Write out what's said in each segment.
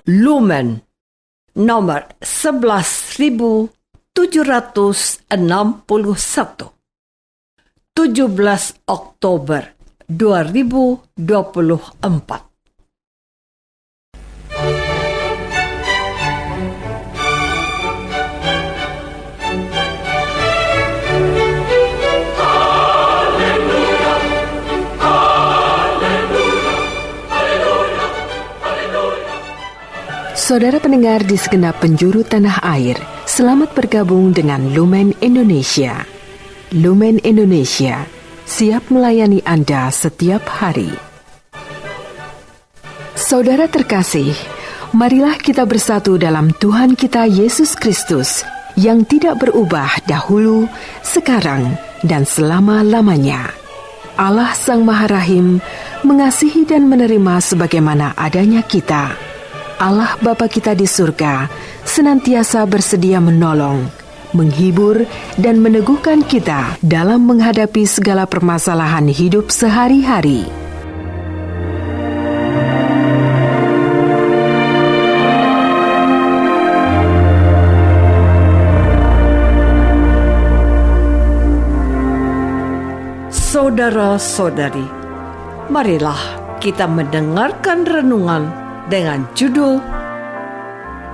Lumen nomor 11.761, 17 Oktober 2024. Saudara pendengar di segenap penjuru tanah air, selamat bergabung dengan Lumen Indonesia. Lumen Indonesia, siap melayani Anda setiap hari. Saudara terkasih, marilah kita bersatu dalam Tuhan kita Yesus Kristus yang tidak berubah dahulu, sekarang, dan selama-lamanya. Allah Sang Maha Rahim mengasihi dan menerima sebagaimana adanya kita. Allah Bapa kita di surga senantiasa bersedia menolong, menghibur, dan meneguhkan kita dalam menghadapi segala permasalahan hidup sehari-hari. Saudara-saudari, marilah kita mendengarkan renungan dengan judul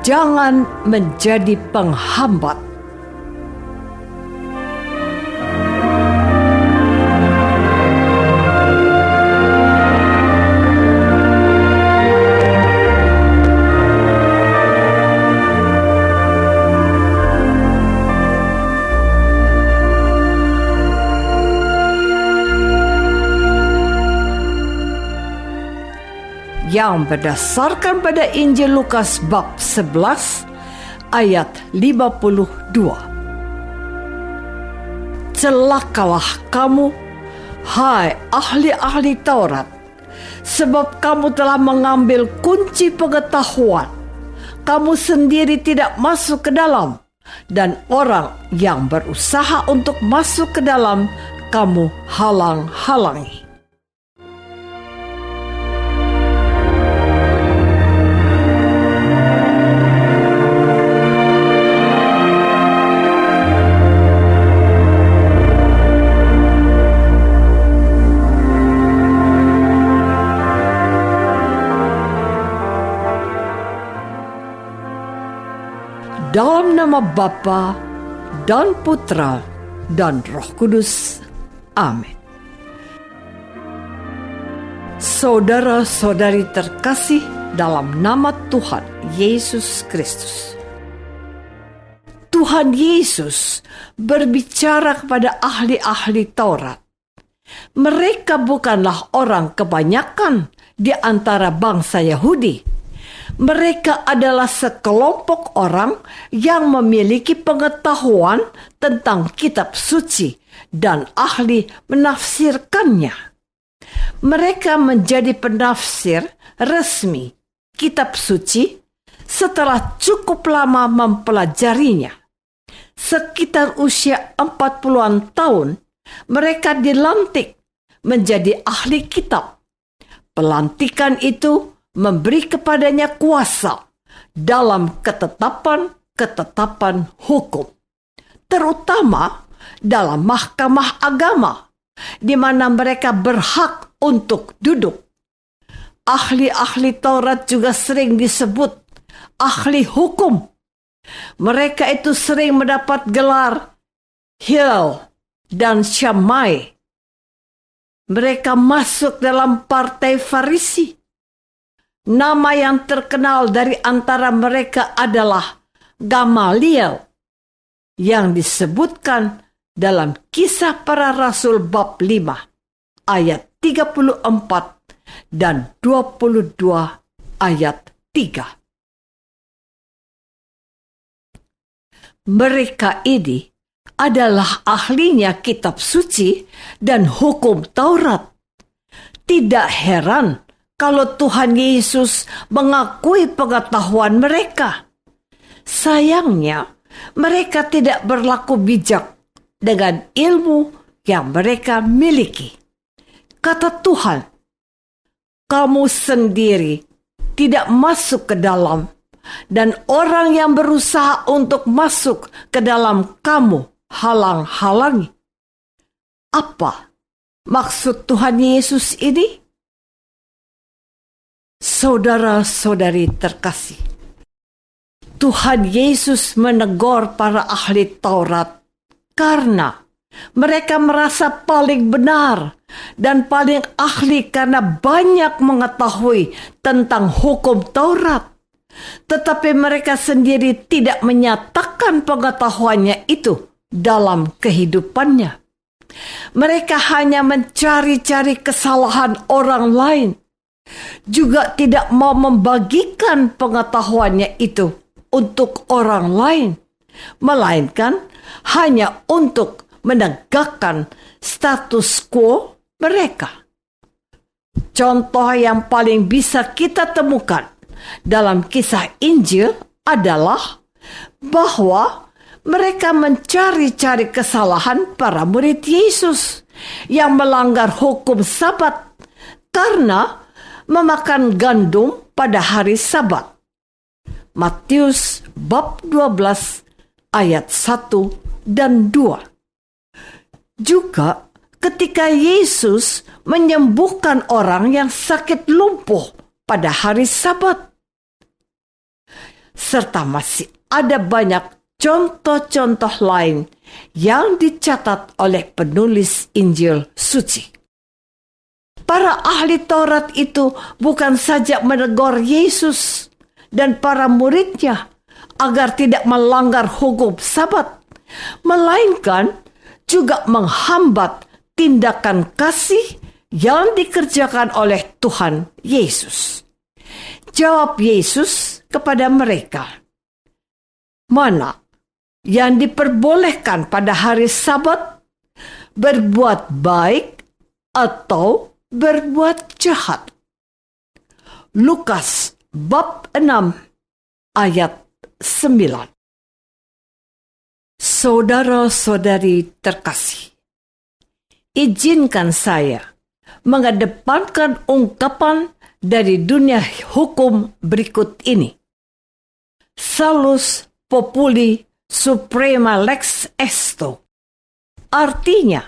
Jangan Menjadi Penghambat. Yang berdasarkan pada Injil Lukas bab 11 ayat 52. Celakalah kamu, hai ahli-ahli Taurat, sebab kamu telah mengambil kunci pengetahuan. Kamu sendiri tidak masuk ke dalam, dan orang yang berusaha untuk masuk ke dalam kamu halang-halangi. Dalam nama Bapa dan Putra dan Roh Kudus. Amin. Saudara-saudari terkasih dalam nama Tuhan Yesus Kristus. Tuhan Yesus berbicara kepada ahli-ahli Taurat. Mereka bukanlah orang kebanyakan di antara bangsa Yahudi. Mereka adalah sekelompok orang yang memiliki pengetahuan tentang kitab suci dan ahli menafsirkannya. Mereka menjadi penafsir resmi kitab suci setelah cukup lama mempelajarinya. Sekitar usia 40-an tahun, mereka dilantik menjadi ahli kitab. Pelantikan itu memberi kepadanya kuasa dalam ketetapan hukum, terutama dalam mahkamah agama, di mana mereka berhak untuk duduk. Ahli-ahli Taurat juga sering disebut ahli hukum. Mereka itu sering mendapat gelar Hillel dan Shammai. Mereka masuk dalam partai Farisi. Nama yang terkenal dari antara mereka adalah Gamaliel, yang disebutkan dalam Kisah Para Rasul bab 5 ayat 34 dan 22 ayat 3. Mereka ini adalah ahlinya kitab suci dan hukum Taurat. Tidak heran kalau Tuhan Yesus mengakui pengetahuan mereka. Sayangnya, mereka tidak berlaku bijak dengan ilmu yang mereka miliki. Kata Tuhan, kamu sendiri tidak masuk ke dalam, dan orang yang berusaha untuk masuk ke dalam kamu halang-halangi. Apa maksud Tuhan Yesus ini? Saudara-saudari terkasih, Tuhan Yesus menegur para ahli Taurat karena mereka merasa paling benar dan paling ahli karena banyak mengetahui tentang hukum Taurat. Tetapi mereka sendiri tidak menyatakan pengetahuannya itu dalam kehidupannya. Mereka hanya mencari-cari kesalahan orang lain, juga tidak mau membagikan pengetahuannya itu untuk orang lain, melainkan hanya untuk menegakkan status quo mereka. Contoh yang paling bisa kita temukan dalam kisah Injil adalah bahwa mereka mencari-cari kesalahan para murid Yesus yang melanggar hukum Sabat karena memakan gandum pada hari Sabat. Matius bab 12 ayat 1 dan 2. Juga ketika Yesus menyembuhkan orang yang sakit lumpuh pada hari Sabat. Serta masih ada banyak contoh-contoh lain yang dicatat oleh penulis Injil suci. Para ahli Taurat itu bukan saja menegur Yesus dan para muridnya agar tidak melanggar hukum Sabat, melainkan juga menghambat tindakan kasih yang dikerjakan oleh Tuhan Yesus. Jawab Yesus kepada mereka, "Mana yang diperbolehkan pada hari Sabat, berbuat baik atau berbuat jahat?" Lukas bab 6 ayat 9. Saudara-saudari terkasih, izinkan saya mengedepankan ungkapan dari dunia hukum berikut ini. Salus populi suprema lex esto. Artinya,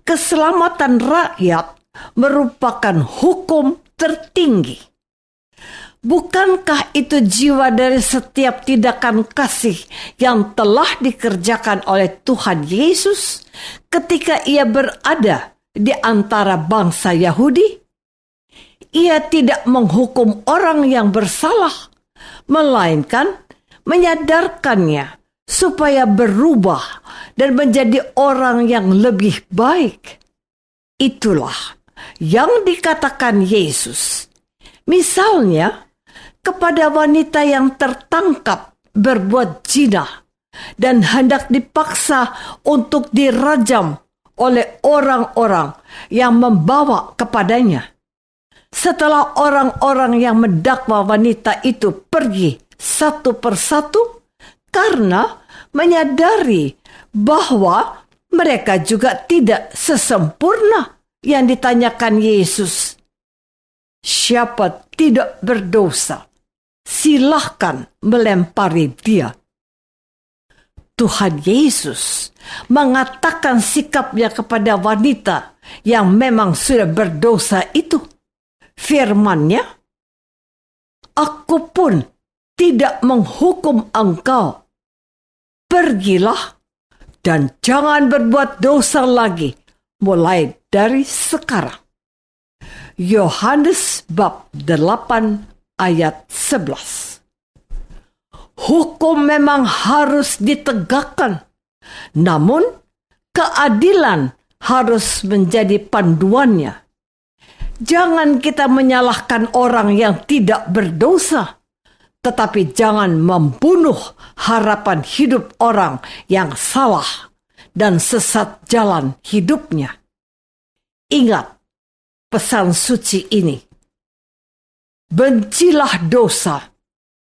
keselamatan rakyat merupakan hukum tertinggi. Bukankah itu jiwa dari setiap tindakan kasih yang telah dikerjakan oleh Tuhan Yesus ketika ia berada di antara bangsa Yahudi? Ia tidak menghukum orang yang bersalah, melainkan menyadarkannya supaya berubah dan menjadi orang yang lebih baik. Itulah yang dikatakan Yesus. Misalnya, kepada wanita yang tertangkap berbuat zina dan hendak dipaksa untuk dirajam oleh orang-orang yang membawa kepadanya. Setelah orang-orang yang mendakwa wanita itu pergi satu persatu karena menyadari bahwa mereka juga tidak sesempurna yang ditanyakan Yesus. Siapa tidak berdosa, silahkan melempari dia. Tuhan Yesus mengatakan sikapnya kepada wanita yang memang sudah berdosa itu. Firman-Nya, "Aku pun tidak menghukum engkau. Pergilah dan jangan berbuat dosa lagi mulai dari sekarang." Yohanes bab 8 ayat 11. Hukum memang harus ditegakkan, namun keadilan harus menjadi panduannya. Jangan kita menyalahkan orang yang tidak berdosa, tetapi jangan membunuh harapan hidup orang yang salah dan sesat jalan hidupnya. Ingat pesan suci ini. Bencilah dosa,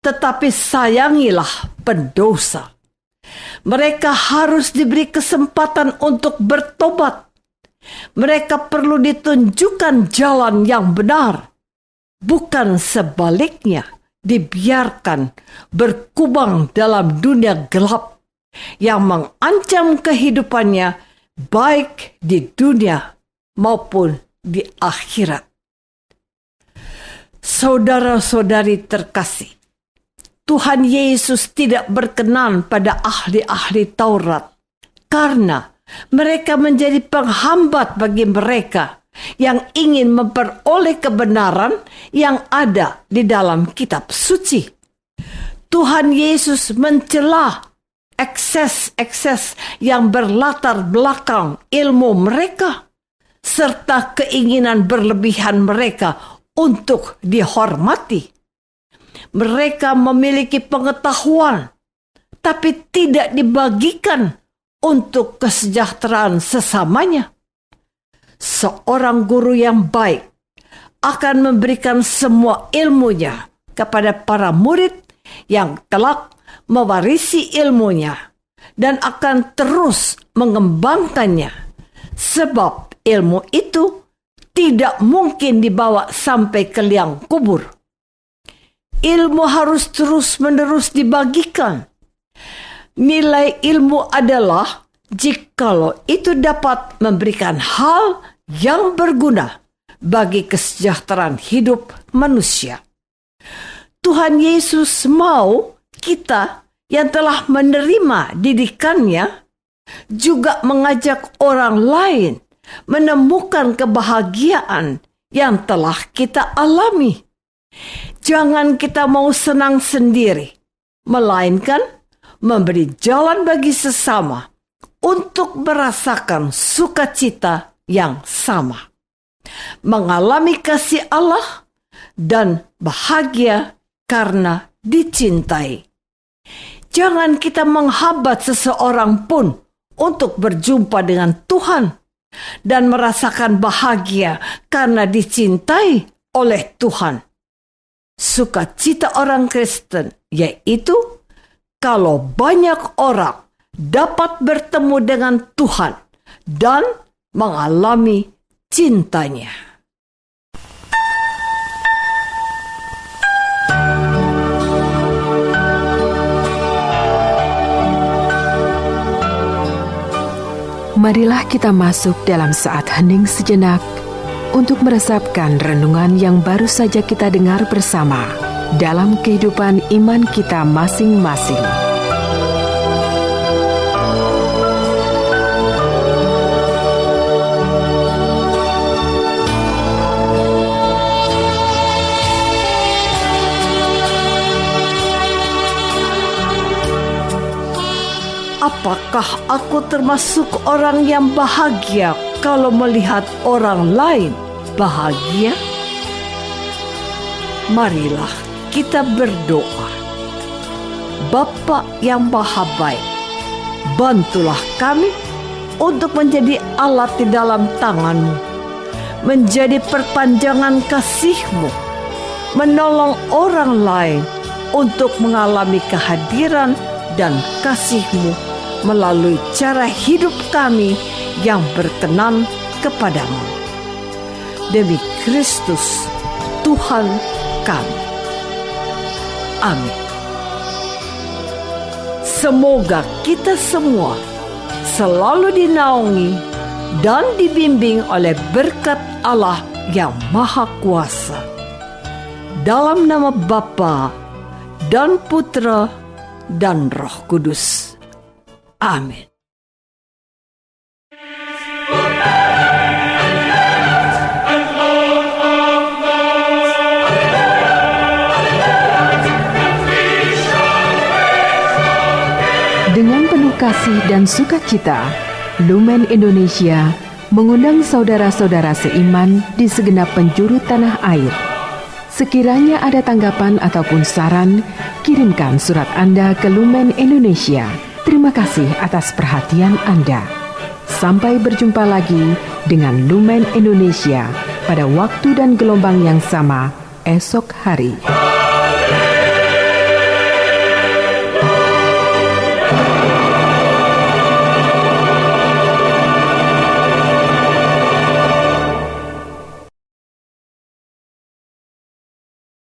tetapi sayangilah pendosa. Mereka harus diberi kesempatan untuk bertobat. Mereka perlu ditunjukkan jalan yang benar. bukan sebaliknya dibiarkan berkubang dalam dunia gelap yang mengancam kehidupannya baik di dunia maupun di akhirat. Saudara-saudari terkasih, Tuhan Yesus tidak berkenan pada ahli-ahli Taurat karena mereka menjadi penghambat bagi mereka yang ingin memperoleh kebenaran yang ada di dalam kitab suci. Tuhan Yesus mencela ekses-ekses yang berlatar belakang ilmu mereka serta keinginan berlebihan mereka untuk dihormati. Mereka memiliki pengetahuan, tapi tidak dibagikan untuk kesejahteraan sesamanya. Seorang guru yang baik akan memberikan semua ilmunya kepada para murid yang kelak mewarisi ilmunya dan akan terus mengembangkannya, sebab ilmu itu tidak mungkin dibawa sampai ke liang kubur. Ilmu harus terus-menerus dibagikan. Nilai ilmu adalah jikalau itu dapat memberikan hal yang berguna bagi kesejahteraan hidup manusia. Tuhan Yesus mau kita yang telah menerima didikannya juga mengajak orang lain menemukan kebahagiaan yang telah kita alami. Jangan kita mau senang sendiri, melainkan memberi jalan bagi sesama untuk merasakan sukacita yang sama, mengalami kasih Allah dan bahagia karena dicintai. Jangan kita menghambat seseorang pun untuk berjumpa dengan Tuhan dan merasakan bahagia karena dicintai oleh Tuhan. Sukacita orang Kristen yaitu kalau banyak orang dapat bertemu dengan Tuhan dan mengalami cintanya. Marilah kita masuk dalam saat hening sejenak untuk meresapkan renungan yang baru saja kita dengar bersama dalam kehidupan iman kita masing-masing. Apakah aku termasuk orang yang bahagia kalau melihat orang lain bahagia? Marilah kita berdoa. Bapa yang Maha Baik, bantulah kami untuk menjadi alat di dalam tangan-Mu, menjadi perpanjangan kasih-Mu, menolong orang lain untuk mengalami kehadiran dan kasih-Mu melalui cara hidup kami yang berkenan kepadamu. Demi Kristus, Tuhan kami. Amin. Semoga kita semua selalu dinaungi dan dibimbing oleh berkat Allah yang Maha Kuasa. Dalam nama Bapa dan Putra dan Roh Kudus. Amin. Dengan penuh kasih dan sukacita, Lumen Indonesia mengundang saudara-saudara seiman di segenap penjuru tanah air. Sekiranya ada tanggapan ataupun saran, kirimkan surat Anda ke Lumen Indonesia. Terima kasih atas perhatian Anda. Sampai berjumpa lagi dengan Lumen Indonesia pada waktu dan gelombang yang sama esok hari.